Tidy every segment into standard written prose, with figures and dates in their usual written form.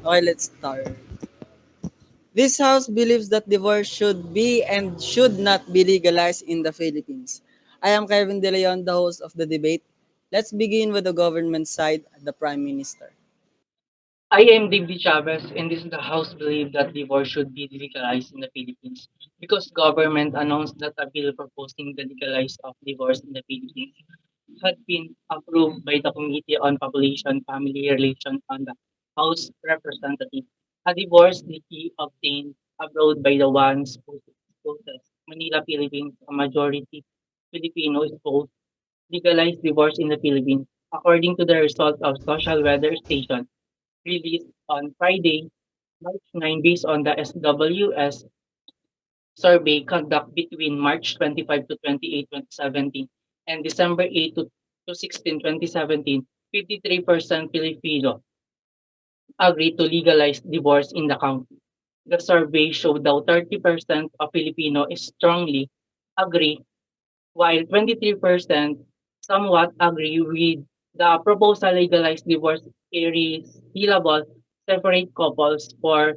Okay, let's start. This House believes that divorce should be and should not be legalized in the Philippines. I am Kevin De Leon, the host of the debate. Let's begin with the government side, the Prime Minister. I am Digby Chavez, and this is the House believe that divorce should be legalized in the Philippines because government announced that a bill proposing the legalize of divorce in the Philippines had been approved by the Committee on Population Family Relations on the House Representatives. A divorce decree obtained abroad by the ones who spouses Manila, Philippines, a majority Filipino spouse legalized divorce in the Philippines. According to the result of social weather station released on Friday, March 9, based on the SWS survey conducted between March 25 to 28, 2017 and December 8 to 16, 2017, 53% Filipino agreed to legalize divorce in the country. The survey showed that 30% of Filipino strongly agree, while 23% somewhat agree with the proposal legalize divorce areas syllable separate couples for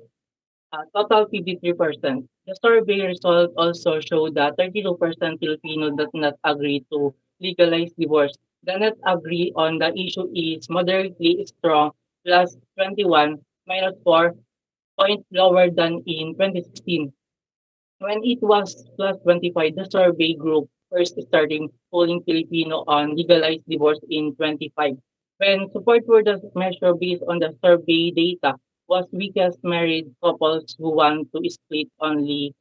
total 53%. The survey result also showed that 32% Filipino does not agree to legalize divorce. The not agree on the issue is moderately strong, plus 21, minus 4 point lower than in 2016. When it was plus 25, the survey group first starting polling Filipino on legalized divorce in 25. When support for the measure based on the survey data was weakest married couples who want to split only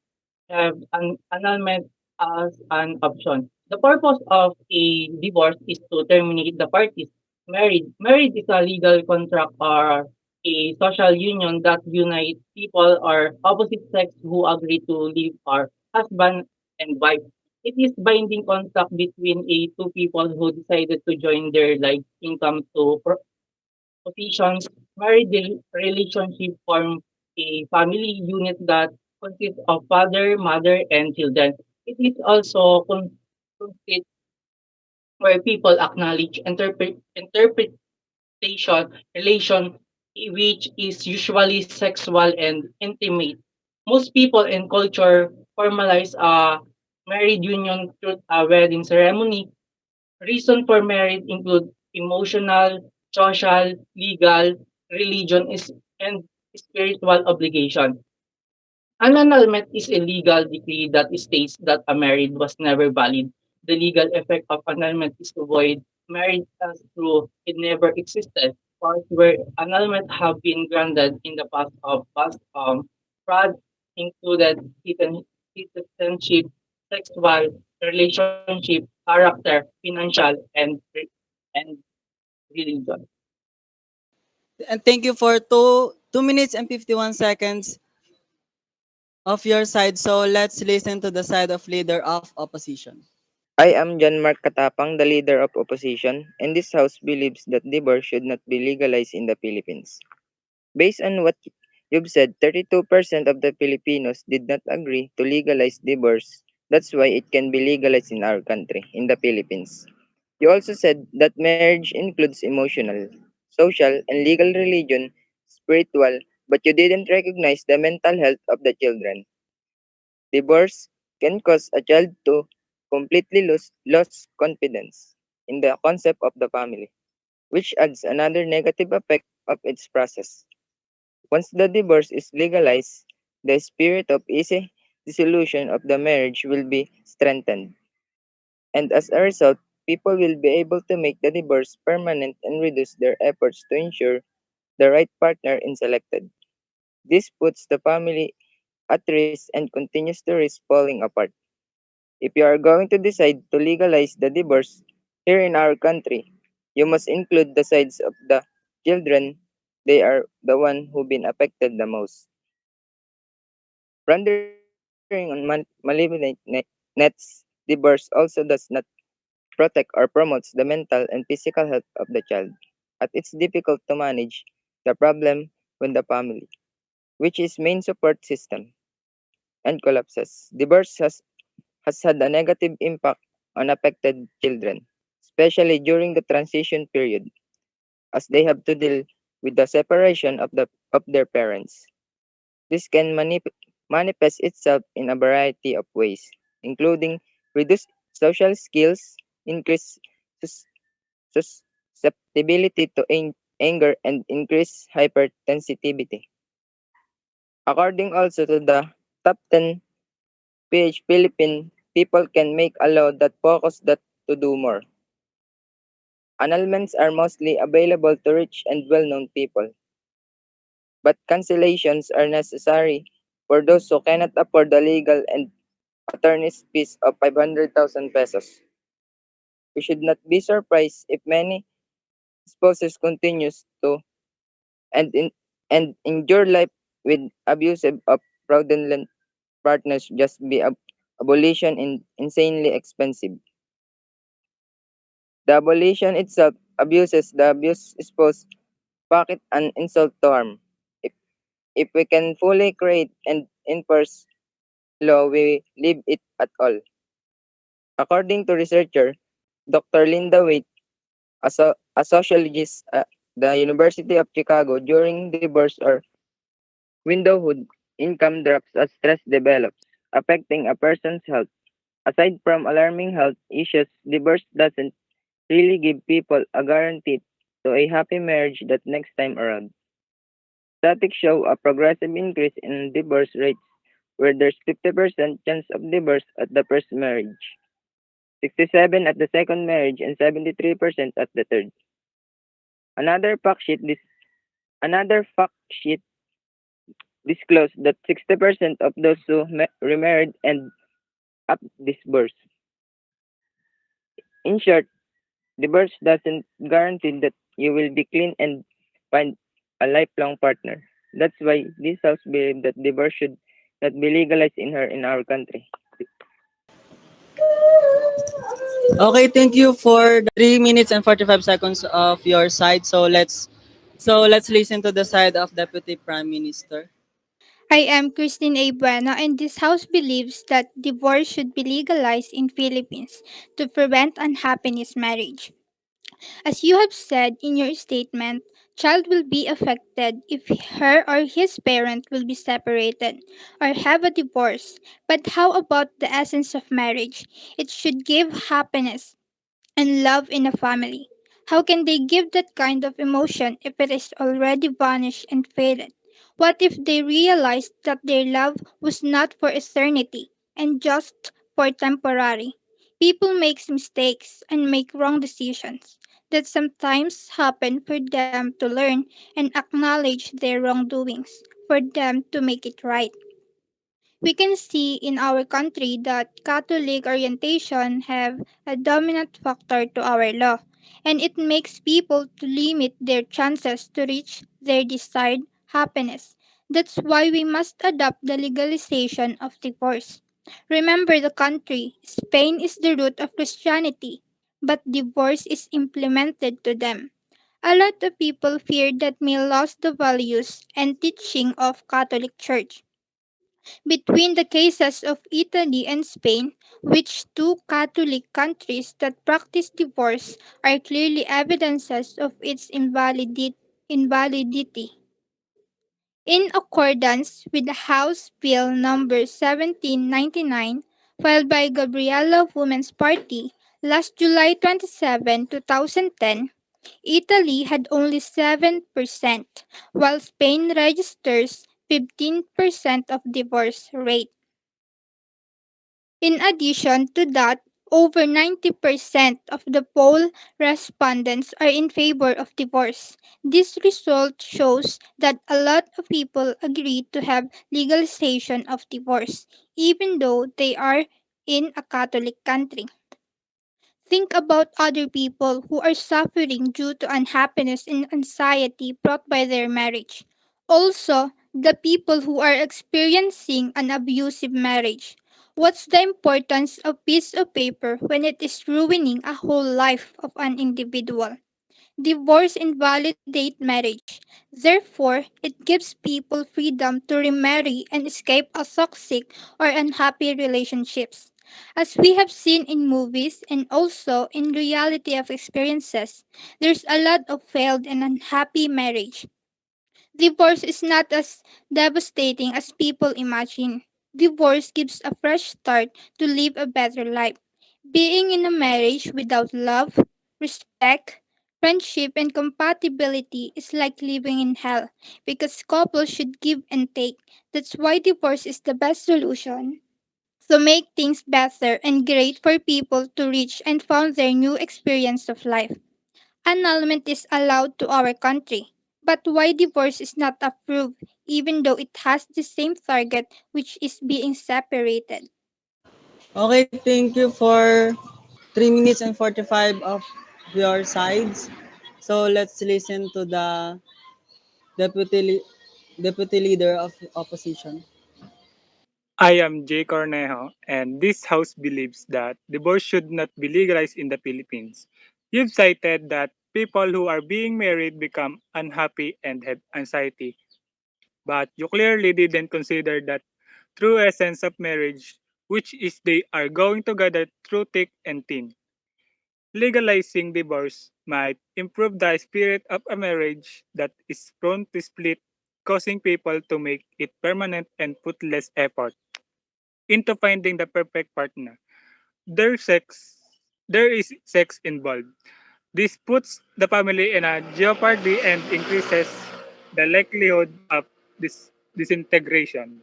have an annulment as an option. The purpose of a divorce is to terminate the parties married. Marriage is a legal contract or a social union that unites people or opposite sex who agree to live as husband and wife. It is binding contract between a two people who decided to join their life income to positions. Relationship form a family unit that consists of father, mother, and children. It is also consists where people acknowledge interpretation relation which is usually sexual and intimate. Most people in culture formalize a married union through a wedding ceremony. Reason for marriage include emotional, social, legal, religion is and spiritual obligation. An annulment is a legal decree that states that a marriage was never valid. The legal effect of annulment is to void marriage as true it never existed. Parts where annulment have been granted in the past of past fraud included citizenship, sexual, relationship, character, financial, and religion. And thank you for 2 minutes and 51 seconds of your side. So let's listen to the side of leader of opposition. I am John Mark Katapang, the leader of opposition, and this House believes that divorce should not be legalized in the Philippines. Based on what you've said, 32% of the Filipinos did not agree to legalize divorce. That's why it can be legalized in our country, in the Philippines. You also said that marriage includes emotional, social, and legal religion, spiritual, but you didn't recognize the mental health of the children. Divorce can cause a child to completely lose confidence in the concept of the family, which adds another negative effect of its process. Once the divorce is legalized, the spirit of easy dissolution of the marriage will be strengthened, and as a result, people will be able to make the divorce permanent and reduce their efforts to ensure the right partner is selected. This puts the family at risk and continues to risk falling apart. If you are going to decide to legalize the divorce here in our country, you must include the sides of the children. They are the one who been affected the most. Rendering on nets, divorce also does not protect or promotes the mental and physical health of the child. At it's difficult to manage the problem when the family, which is main support system, and collapses. Divorce has had a negative impact on affected children, especially during the transition period, as they have to deal with the separation of their parents. This can manifest itself in a variety of ways, including reduced social skills, increased sus- susceptibility to anger, and increased hypersensitivity. According also to the top 10 Philippine people can make a law that focus that to do more. Annulments are mostly available to rich and well-known people, but cancellations are necessary for those who cannot afford the legal and attorney's fees of 500,000 pesos. We should not be surprised if many spouses continues to and in and endure life with abusive of fraudulent partners just be abolition in insanely expensive. The abolition itself abuses the abuse spouse pocket and insult to harm. If, if we can fully create and enforce law, we leave it at all. According to researcher Dr. Linda Waite, a sociologist at the University of Chicago, during divorce or widowhood, income drops as stress develops, affecting a person's health. Aside from alarming health issues, divorce doesn't really give people a guarantee to a happy marriage that next time around. Statistics show a progressive increase in divorce rates where there's 50% chance of divorce at the first marriage, 67 at the second marriage, and 73% at the third. Another fact sheet another fact sheet disclosed that 60% of those who remarried end up divorced. In short, divorce doesn't guarantee that you will be clean and find a lifelong partner. That's why this house believes that divorce should not be legalized in our country. Okay, thank you for the 3 minutes and 45 seconds of your side. So let's listen to the side of Deputy Prime Minister. I am Christine A. Bueno, and this house believes that divorce should be legalized in Philippines to prevent unhappiness marriage. As you have said in your statement, child will be affected if her or his parent will be separated or have a divorce. But how about the essence of marriage? It should give happiness and love in a family. How can they give that kind of emotion if it is already vanished and faded? What if they realized that their love was not for eternity and just for temporary? People make mistakes and make wrong decisions that sometimes happen for them to learn and acknowledge their wrongdoings, for them to make it right. We can see in our country that Catholic orientation have a dominant factor to our law, and it makes people to limit their chances to reach their desired happiness. That's why we must adopt the legalization of divorce. Remember the country, Spain is the root of Christianity, but divorce is implemented to them. A lot of people fear that may lose the values and teaching of Catholic Church. Between the cases of Italy and Spain, which two Catholic countries that practice divorce, are clearly evidences of its invalidity. In accordance with the House Bill number 1799, filed by Gabriela Women's Party last July 27, 2010, Italy had only 7%, while Spain registers 15% of divorce rate. In addition to that, over 90% of the poll respondents are in favor of divorce. This result shows that a lot of people agree to have legalization of divorce, even though they are in a Catholic country. Think about other people who are suffering due to unhappiness and anxiety brought by their marriage. Also, the people who are experiencing an abusive marriage. What's the importance of piece of paper when it is ruining a whole life of an individual? Divorce invalidates marriage. Therefore, it gives people freedom to remarry and escape a toxic or unhappy relationships. As we have seen in movies and also in reality of experiences, there's a lot of failed and unhappy marriage. Divorce is not as devastating as people imagine. Divorce gives a fresh start to live a better life. Being in a marriage without love, respect, friendship, and compatibility is like living in hell because couples should give and take. That's why divorce is the best solution. So make things better and great for people to reach and found their new experience of life. Annulment is allowed to our country, but why divorce is not approved even though it has the same target which is being separated. Okay, thank you for 3 minutes and 45 of your sides. So let's listen to the deputy deputy leader of opposition. I am Jay Cornejo, and this House believes that divorce should not be legalized in the Philippines. You've cited that people who are being married become unhappy and have anxiety, but you clearly didn't consider that true essence of marriage, which is they are going together through thick and thin. Legalizing divorce might improve the spirit of a marriage that is prone to split, causing people to make it permanent and put less effort into finding the perfect partner. There sex there is sex involved. This puts the family in a jeopardy and increases the likelihood of disintegration.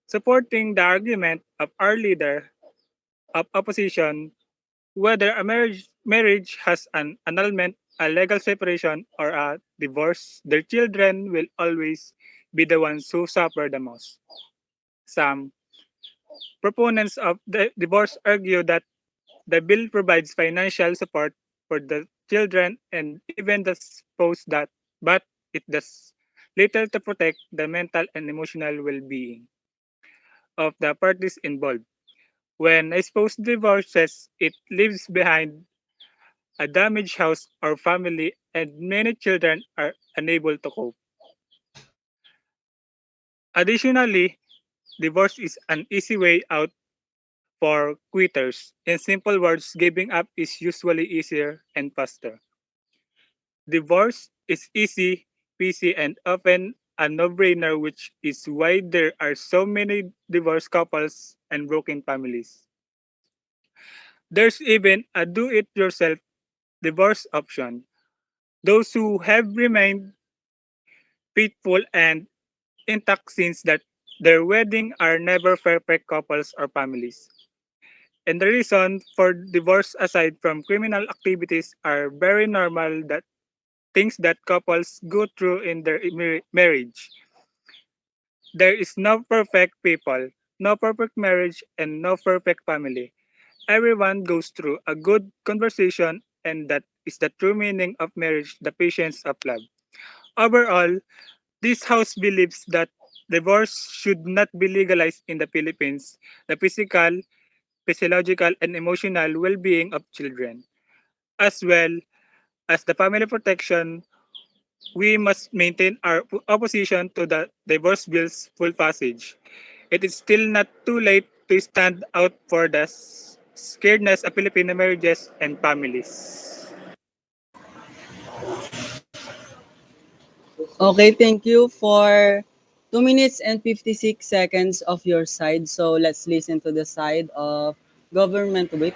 Supporting the argument of our leader of opposition, whether a marriage has an annulment, a legal separation, or a divorce, their children will always be the ones who suffer the most. Some proponents of the divorce argue that the bill provides financial support for the children and even the spouse that, but it does little to protect the mental and emotional well-being of the parties involved. When a spouse divorces, it leaves behind a damaged house or family, and many children are unable to cope. Additionally, divorce is an easy way out for quitters. In simple words, giving up is usually easier and faster. Divorce is easy, peasy, and often a no-brainer, which is why there are so many divorced couples and broken families. There's even a do-it-yourself divorce option. Those who have remained faithful and intact since that their wedding are never perfect couples or families. And the reason for divorce aside from criminal activities are very normal that things that couples go through in their marriage. There is no perfect people, no perfect marriage, and no perfect family. Everyone goes through a good conversation, and that is the true meaning of marriage, the patience of love. Overall, this house believes that divorce should not be legalized in the Philippines. The physical, physiological, and emotional well being of children, as well as the family protection. We must maintain our opposition to the divorce bill's full passage. It is still not too late to stand out for the scaredness of Filipino marriages and families. Okay, thank you for 2 minutes and 56 seconds of your side. So let's listen to the side of government whip.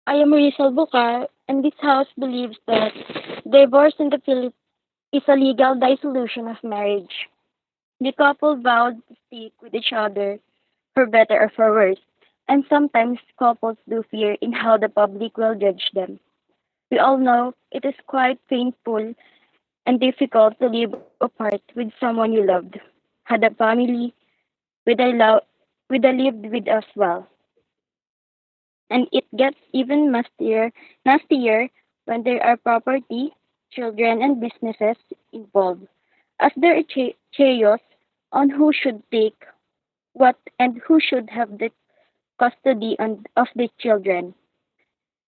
I am Rizal Bucar, and this house believes that divorce in the Philippines is a legal dissolution of marriage. The couple vowed to stick with each other for better or for worse, and sometimes couples do fear in how the public will judge them. We all know it is quite painful and difficult to live apart with someone you loved, had a family, with a love, with a lived with as well. And it gets even nastier when there are property, children, and businesses involved, as there is chaos on who should take what and who should have the custody of the children.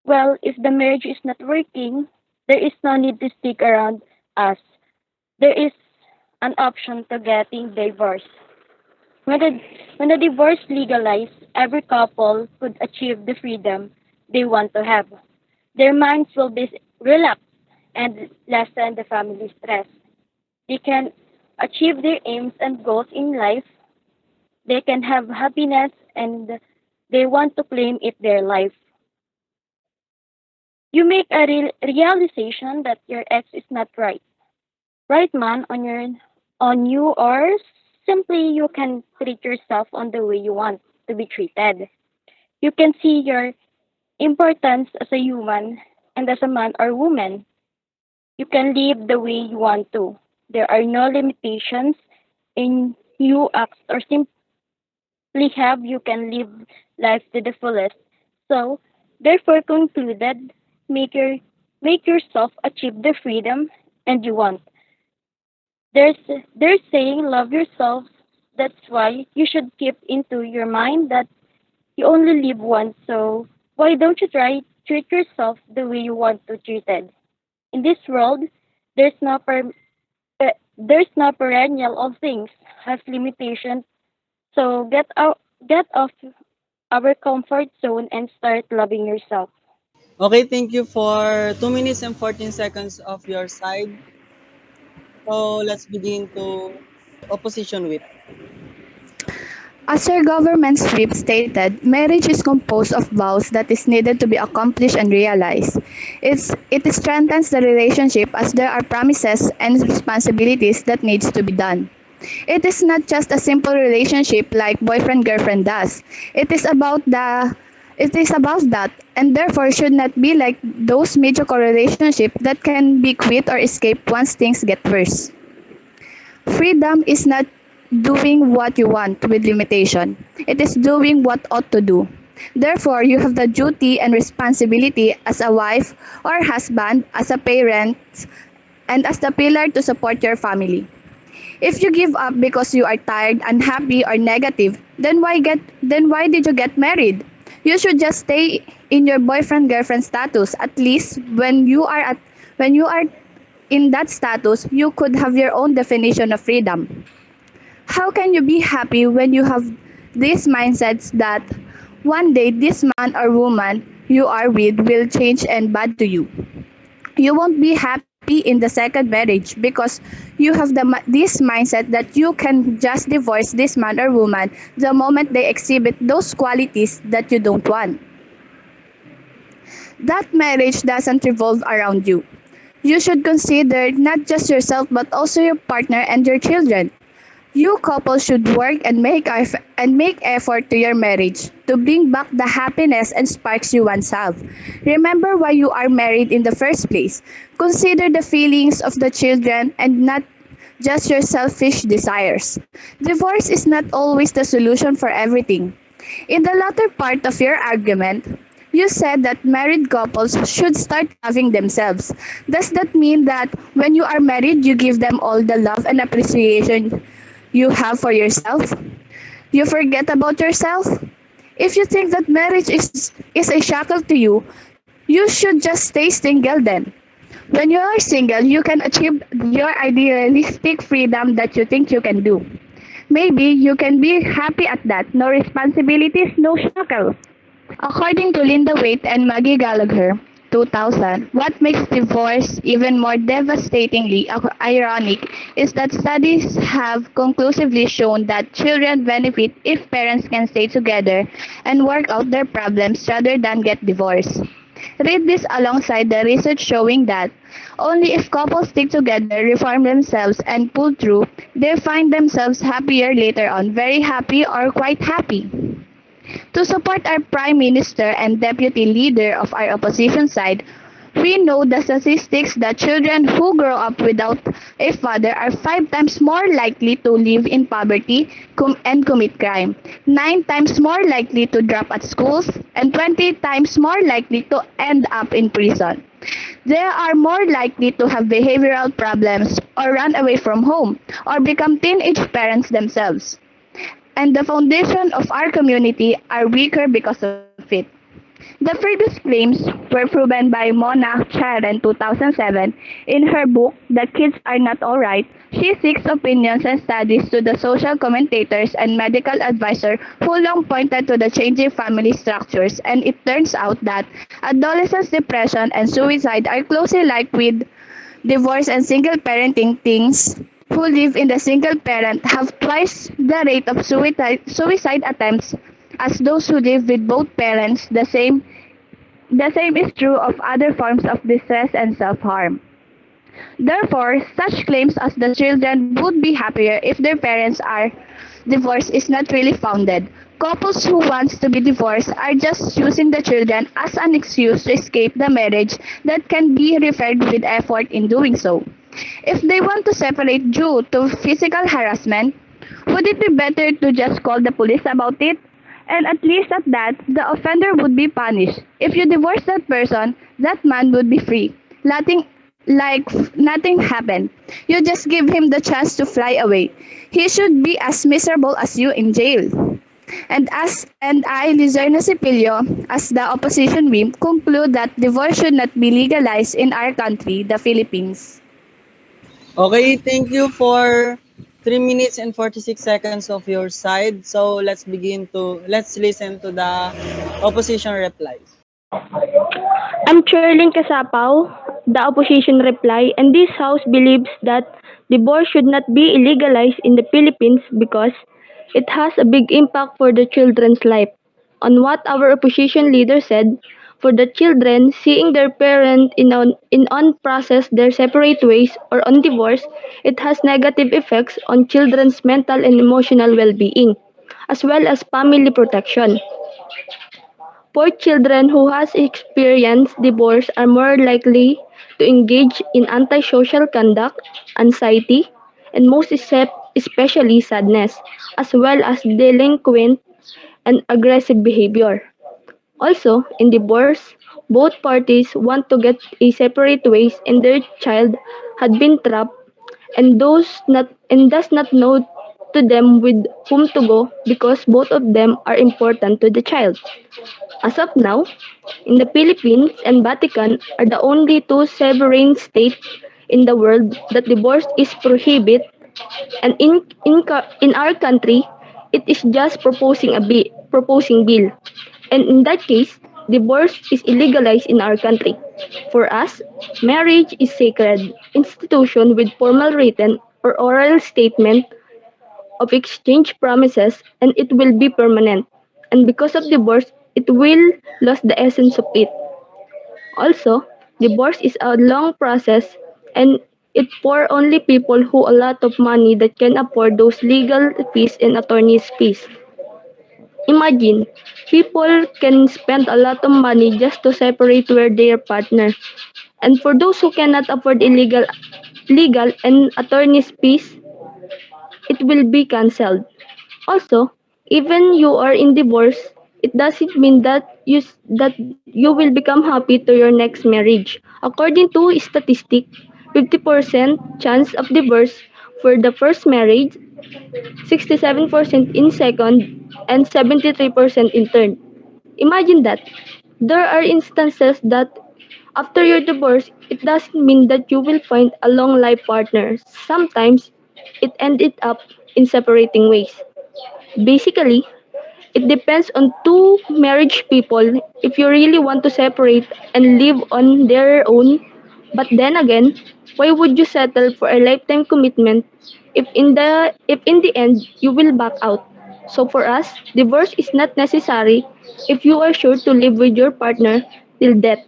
Well, if the marriage is not working, there is no need to stick around us. There is an option to getting divorced. When the divorce legalized, every couple could achieve the freedom they want to have. Their minds will be relaxed. and lessen the family stress. They can achieve their aims and goals in life. They can have happiness and they want to claim it their life. You make a realization that your ex is not right man on you, or simply you can treat yourself on the way you want to be treated. You can see your importance as a human and as a man or woman. You can live the way you want to. There are no limitations in you act or simply have you can live life to the fullest. So therefore concluded, make your make yourself achieve the freedom and you want. There's they're saying love yourself. That's why you should keep into your mind that you only live once. So why don't you try treat yourself the way you want to treated? In this world, there's no there's no perennial of things has limitations. So get off our comfort zone and start loving yourself. Okay, thank you for 2 minutes and 14 seconds of your side. So let's begin to opposition with. As our government sweep stated, marriage is composed of vows that is needed to be accomplished and realized. It strengthens the relationship as there are promises and responsibilities that needs to be done. It is not just a simple relationship like boyfriend-girlfriend does. It is about the it is about that and therefore should not be like those mediocre relationships that can be quit or escape once things get worse. Freedom is not doing what you want with limitation. It is doing what ought to do. Therefore, you have the duty and responsibility as a wife or husband, as a parent, and as the pillar to support your family. If you give up because you are tired, unhappy, or negative, then why did you get married? You should just stay in your boyfriend girlfriend status. At least when you are in that status, you could have your own definition of freedom. How can you be happy when you have these mindsets that one day this man or woman you are with will change and bad to you? You won't be happy in the second marriage because you have this mindset that you can just divorce this man or woman the moment they exhibit those qualities that you don't want. That marriage doesn't revolve around you. You should consider not just yourself but also your partner and your children. You couple should work and make effort to your marriage to bring back the happiness and sparks you once have. Remember why you are married in the first place. Consider the feelings of the children and not just your selfish desires. Divorce is not always the solution for everything. In the latter part of your argument, you said that married couples should start loving themselves. Does that mean that when you are married, you give them all the love and appreciation you have for yourself? You forget about yourself? If you think that is a shackle to you, you should just stay single then. When you are single, you can achieve your idealistic freedom that you think you can do. Maybe you can be happy at that. No responsibilities, no shackles. According to Linda Waite and Maggie Gallagher, 2000, what makes divorce even more devastatingly ironic is that studies have conclusively shown that children benefit if parents can stay together and work out their problems rather than get divorced. Read this alongside the research showing that only if couples stick together, reform themselves, and pull through, they find themselves happier later on, very happy or quite happy. To support our Prime Minister and Deputy Leader of our opposition side, we know the statistics that children who grow up without a father are 5 times more likely to live in poverty and commit crime, 9 times more likely to drop at schools, and 20 times more likely to end up in prison. They are more likely to have behavioral problems or run away from home or become teenage parents themselves. And the foundation of our community are weaker because of it. The previous claims were proven by Mona Charen 2007 in her book The Kids Are Not Alright. She seeks opinions and studies to the social commentators and medical advisor who long pointed to the changing family structures, and it turns out that adolescence depression and suicide are closely linked with Divorce and single parenting teens who live in the single parent have twice the rate of suicide attempts as those who live with both parents. The same is true of other forms of distress and self-harm. Therefore, such claims as the children would be happier if their parents are divorced is not really founded. Couples who want to be divorced are just using the children as an excuse to escape the marriage that can be repaired with effort in doing so. If they want to separate due to physical harassment, would it be better to just call the police about it? And at least at that, the offender would be punished. If you divorce that person, that man would be free. Nothing happened. You just give him the chance to fly away. He should be as miserable as you in jail. And I, Lizarna Cipillo, as the opposition whip, conclude that divorce should not be legalized in our country, the Philippines. Okay, thank you for 3 minutes and 46 seconds of your side. So let's listen to the opposition reply. I'm Cherling Kasapaw, the opposition reply, and this House believes that divorce should not be illegalized in the Philippines because it has a big impact for the children's life. On what our opposition leader said, for the children, seeing their parent in unprocessed their separate ways or on divorce, it has negative effects on children's mental and emotional well-being, as well as family protection. Poor children who has experienced divorce are more likely to engage in antisocial conduct, anxiety, and especially sadness, as well as delinquent and aggressive behavior. Also, in divorce, both parties want to get a separate ways and their child had been trapped and does not know to them with whom to go because both of them are important to the child. As of now, in the Philippines and Vatican are the only two sovereign states in the world that divorce is prohibited, and in our country it is just proposing bill, and in that case divorce is illegalized in our country. For us, marriage is sacred institution with formal written or oral statement of exchange promises, and it will be permanent, and because of divorce it will lose the essence of it. Also, divorce is a long process, and it for only people who a lot of money that can afford those legal fees and attorney's fees. Imagine, people can spend a lot of money just to separate with their partner. And for those who cannot afford legal and attorney's fees, it will be cancelled. Also, even you are in divorce, it doesn't mean that you will become happy to your next marriage. According to statistic, 50% chance of divorce for the first marriage, 67% in second, and 73% in third. Imagine that. There are instances that after your divorce, it doesn't mean that you will find a long life partner. Sometimes it ended up in separating ways. Basically, it depends on two marriage people if you really want to separate and live on their own. But then again, why would you settle for a lifetime commitment if in the end you will back out? So for us, divorce is not necessary if you are sure to live with your partner till death.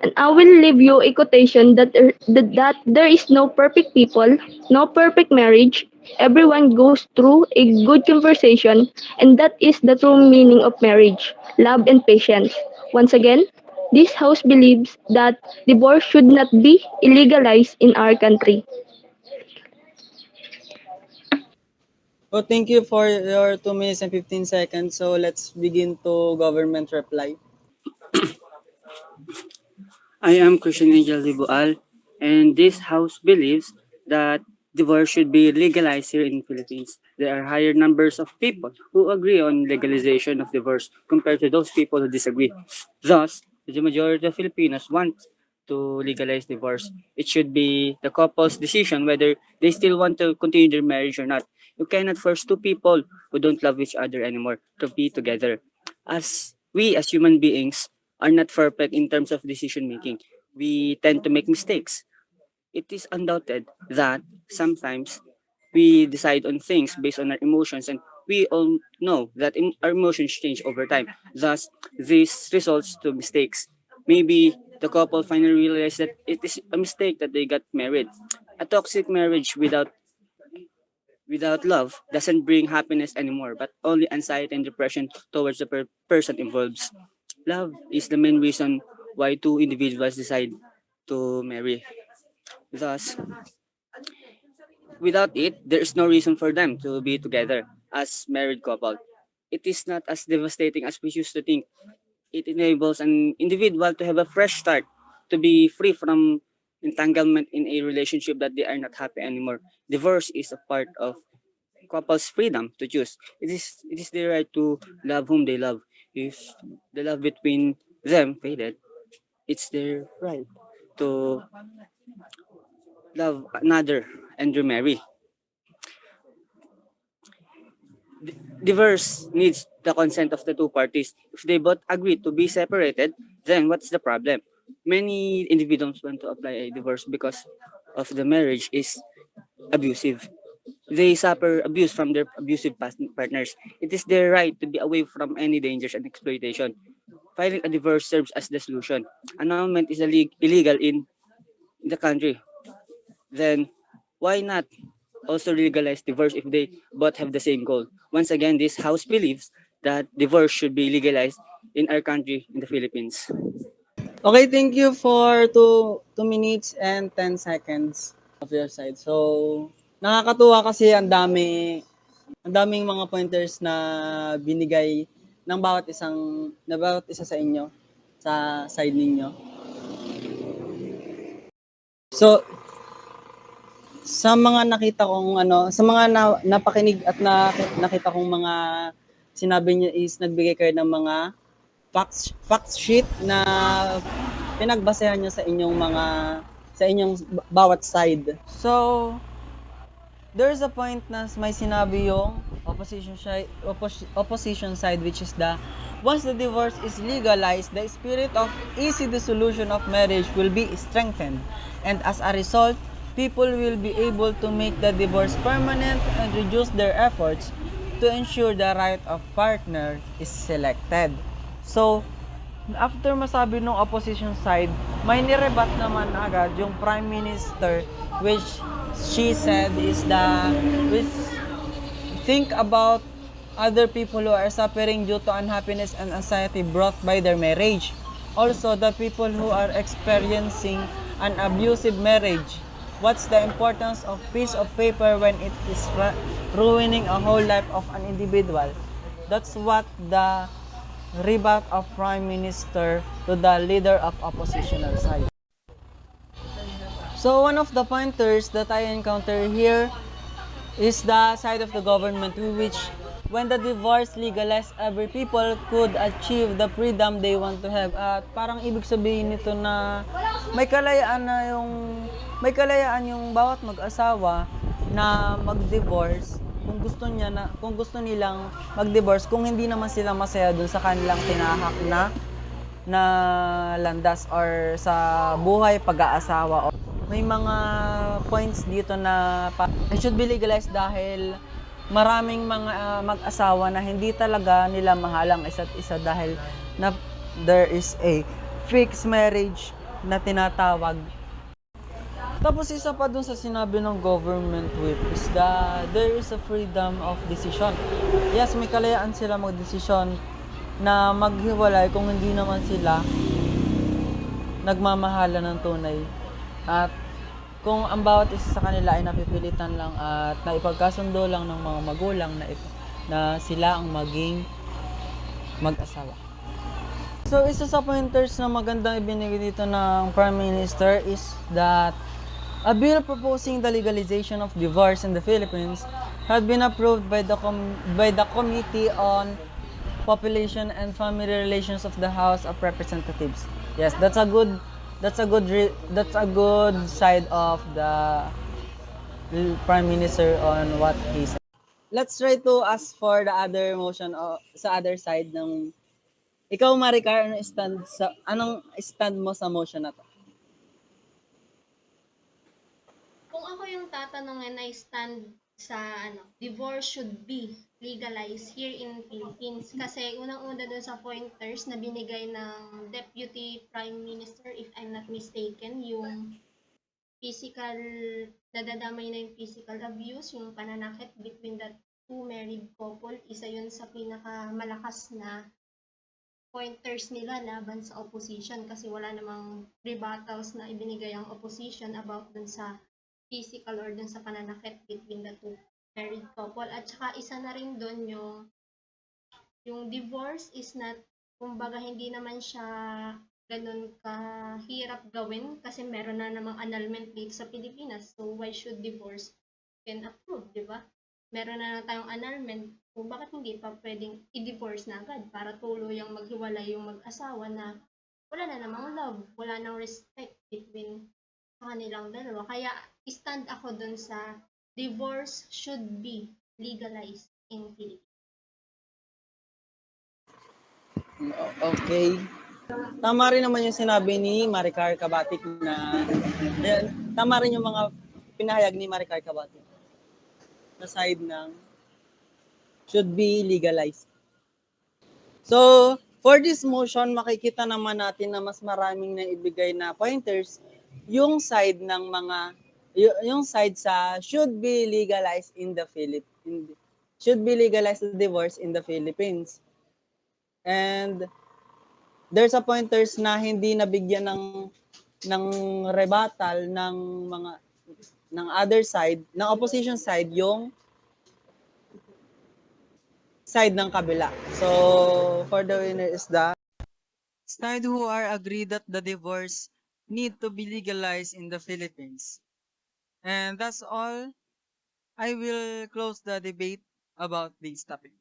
And I will leave you a quotation that there is no perfect people, no perfect marriage. Everyone goes through a good conversation, and that is the true meaning of marriage love and patience. Once again, this house believes that divorce should not be illegalized in our country. Oh, thank you for your 2 minutes and 15 seconds. So let's begin to government reply. I am Christian Angel Libual, and this house believes that divorce should be legalized here in the Philippines. There are higher numbers of people who agree on legalization of divorce compared to those people who disagree. Thus, the majority of Filipinos want to legalize divorce. It should be the couple's decision whether they still want to continue their marriage or not. You cannot force two people who don't love each other anymore to be together. As we as human beings are not perfect in terms of decision making. We tend to make mistakes. It is undoubted that sometimes we decide on things based on our emotions, and we all know that our emotions change over time. Thus, this results to mistakes. Maybe the couple finally realized that it is a mistake that they got married. A toxic marriage without love doesn't bring happiness anymore, but only anxiety and depression towards the person involved. Love is the main reason why two individuals decide to marry. Thus, without it, there is no reason for them to be together as married couple. It is not as devastating as we used to think. It enables an individual to have a fresh start, to be free from entanglement in a relationship that they are not happy anymore. Divorce is a part of couple's freedom to choose. It is their right to love whom they love. If the love between them faded, it's their right to love another and remarry. Divorce needs the consent of the two parties. If they both agree to be separated, then what's the problem? Many individuals want to apply a divorce because of the marriage is abusive. They suffer abuse from their abusive partners. It is their right to be away from any dangers and exploitation. Filing a divorce serves as the solution. Annulment is illegal in the country. Then why not also legalize divorce if they both have the same goal? Once again, this house believes that divorce should be legalized in our country, in the Philippines. Okay, thank you for 2 minutes and 10 seconds of your side. So, nakakatuwa kasi ang daming mga pointers na binigay ng bawat isa sa inyo sa side ninyo. So, sa mga nakita kong sa mga napakinig at nakita kong mga sinabi niyo is nagbigay kayo ng mga fact sheet na pinagbasehan niyo sa inyong bawat side. So, there's a point na may sinabi yung opposition side, which is once the divorce is legalized, the spirit of easy dissolution of marriage will be strengthened, and as a result, people will be able to make the divorce permanent and reduce their efforts to ensure the right of partner is selected. So, after masabi ng opposition side, may nirebat naman agad yung Prime Minister, which she said is which think about other people who are suffering due to unhappiness and anxiety brought by their marriage. Also, the people who are experiencing an abusive marriage. What's the importance of piece of paper when it is ruining a whole life of an individual? That's what the rebut of Prime Minister to the leader of oppositional side. So one of the pointers that I encounter here is the side of the government, which when the divorce legalized, every people could achieve the freedom they want to have. At parang ibig sabihin nito na may kalayaan na may kalayaan yung bawat mag-asawa na mag-divorce kung gusto nilang mag-divorce kung hindi naman sila masaya dun sa kanilang tinahak na landas or sa buhay pag-aasawa. May mga points dito na it should be legalized dahil maraming mga mag-asawa na hindi talaga nila mahal ang isa't isa dahil na there is a fixed marriage na tinatawag. Tapos isa pa dun sa sinabi ng government whip is there is a freedom of decision. Yes, may kalayaan sila magdesisyon na maghiwalay kung hindi naman sila nagmamahala ng tunay. At kung ang bawat isa sa kanila ay napipilitan lang at naipagkasundo lang ng mga magulang na sila ang maging mag-asawa. So, isa sa pointers na magandang ibinigay dito ng Prime Minister is that a bill proposing the legalization of divorce in the Philippines had been approved by the Committee on Population and Family Relations of the House of Representatives. Yes, that's a good side of the Prime Minister on what he said. Let's try to ask for the other motion sa other side ng ikaw, Maricar, anong stand mo sa motion na to? ako yung tatanungin, I stand sa divorce should be legalized here in Philippines. Kasi unang-una dun sa pointers na binigay ng Deputy Prime Minister, if I'm not mistaken, yung physical, nadadamay na yung physical abuse, yung pananakit between the two married couple. Isa yun sa pinakamalakas na pointers nila laban sa opposition kasi wala namang rebuttals na ibinigay ang opposition about dun sa physical or dun sa pananakit between the two married couple. At saka isa na rin dun yung divorce is not, kumbaga hindi naman siya ganun kahirap gawin kasi meron na namang annulment date sa Pilipinas. So why should divorce can approve, di ba? Meron na tayong annulment, kung bakit hindi pa pwedeng i-divorce na agad para tuluyang maghiwalay yung mag-asawa na wala na namang love, wala nang respect between sa kanilang dalawa. Kaya stand ako dun sa divorce should be legalized in Philippines. Okay. Tama rin naman yung sinabi ni Maricar Kabatik na tama rin yung mga pinahayag ni Maricar Kabatik sa side ng should be legalized. So, for this motion, makikita naman natin na mas maraming naibigay na pointers yung side ng yung side sa should be legalized in the Philippines. Should be legalized the divorce in the Philippines. And there's a pointers na hindi nabigyan ng rebuttal ng mga ng other side, ng opposition side, yung side ng kabila. So, for the winner is the side who are agreed that the divorce need to be legalized in the Philippines. And that's all. I will close the debate about this topic.